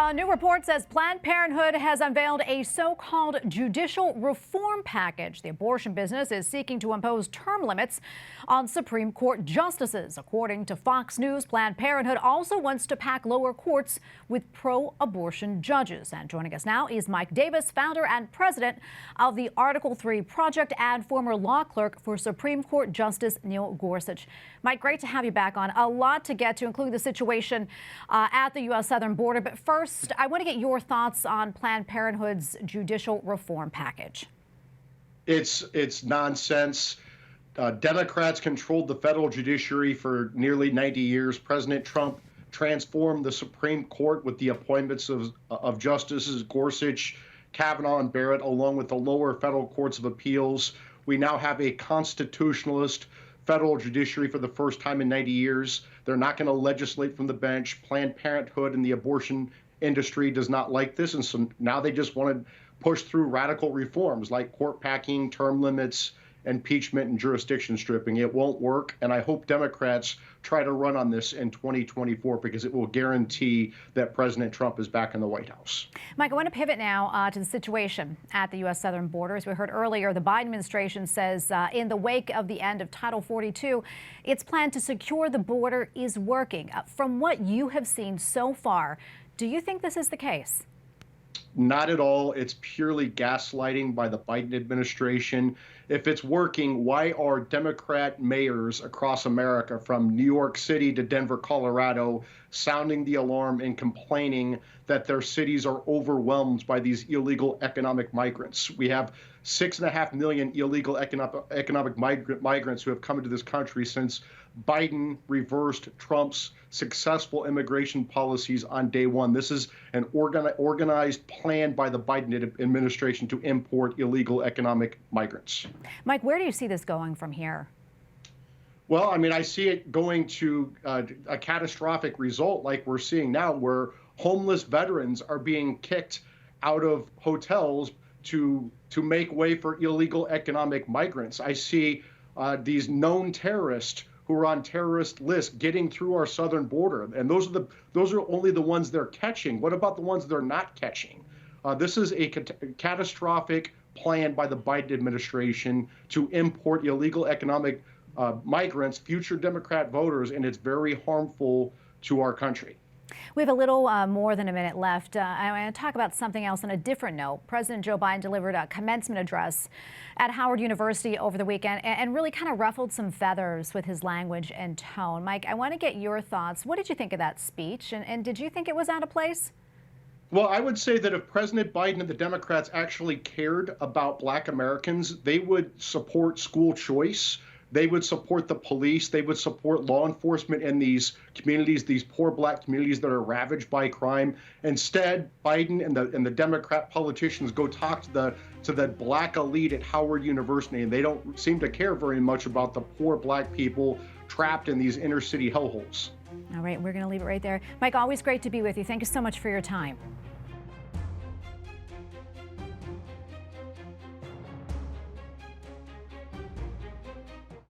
A new report says Planned Parenthood has unveiled a so-called judicial reform package. The abortion business is seeking to impose term limits on Supreme Court justices. According to Fox News, Planned Parenthood also wants to pack lower courts with pro-abortion judges. And joining us now is Mike Davis, founder and president of the Article 3 Project and former law clerk for Supreme Court Justice Neil Gorsuch. Mike, great to have you back on. A lot to get to, including the situation at the U.S. southern border. But first, I want to get your thoughts on Planned Parenthood's judicial reform package. It's nonsense. Democrats controlled the federal judiciary for nearly 90 years. President Trump transformed the Supreme Court with the appointments of Justices Gorsuch, Kavanaugh, and Barrett, along with the lower federal courts of appeals. We now have a constitutionalist federal judiciary for the first time in 90 years. They're not going to legislate from the bench. Planned Parenthood and the abortion industry does not like this, and so now they just want to push through radical reforms like court packing, term limits, impeachment, and jurisdiction stripping. It won't work, and I hope Democrats try to run on this in 2024 because it will guarantee that President Trump is back in the White House. Mike, I want to pivot now to the situation at the U.S. southern border. As we heard earlier, the Biden administration says in the wake of the end of Title 42, its plan to secure the border is working. From what you have seen so far, do you think this is the case? Not at all. It's purely gaslighting by the Biden administration. If it's working, why are Democrat mayors across America, from New York City to Denver, Colorado, sounding the alarm and complaining that their cities are overwhelmed by these illegal economic migrants? We have 6.5 million illegal economic migrants who have come into this country since Biden reversed Trump's successful immigration policies on day one. This is an organized plan by the Biden administration to import illegal economic migrants. Mike, where do you see this going from here? Well, I mean, I see it going to a catastrophic result like we're seeing now, where homeless veterans are being kicked out of hotels to make way for illegal economic migrants. I see these known terrorists who are on terrorist lists getting through our southern border, and those are only the ones they're catching. What about the ones they're not catching? This is a catastrophic plan by the Biden administration to import illegal economic migrants, future Democrat voters, and it's very harmful to our country. We have a little more than a minute left. I want to talk about something else on a different note. President Joe Biden delivered a commencement address at Howard University over the weekend and really kind of ruffled some feathers with his language and tone. Mike, I want to get your thoughts. What did you think of that speech? And did you think it was out of place? Well, I would say that if President Biden and the Democrats actually cared about Black Americans, they would support school choice. They would support the police. They would support law enforcement in these communities, these poor Black communities that are ravaged by crime. Instead, Biden and the Democrat politicians go talk to the Black elite at Howard University, and they don't seem to care very much about the poor Black people trapped in these inner city hellholes. All right, we're going to leave it right there. Mike, always great to be with you. Thank you so much for your time.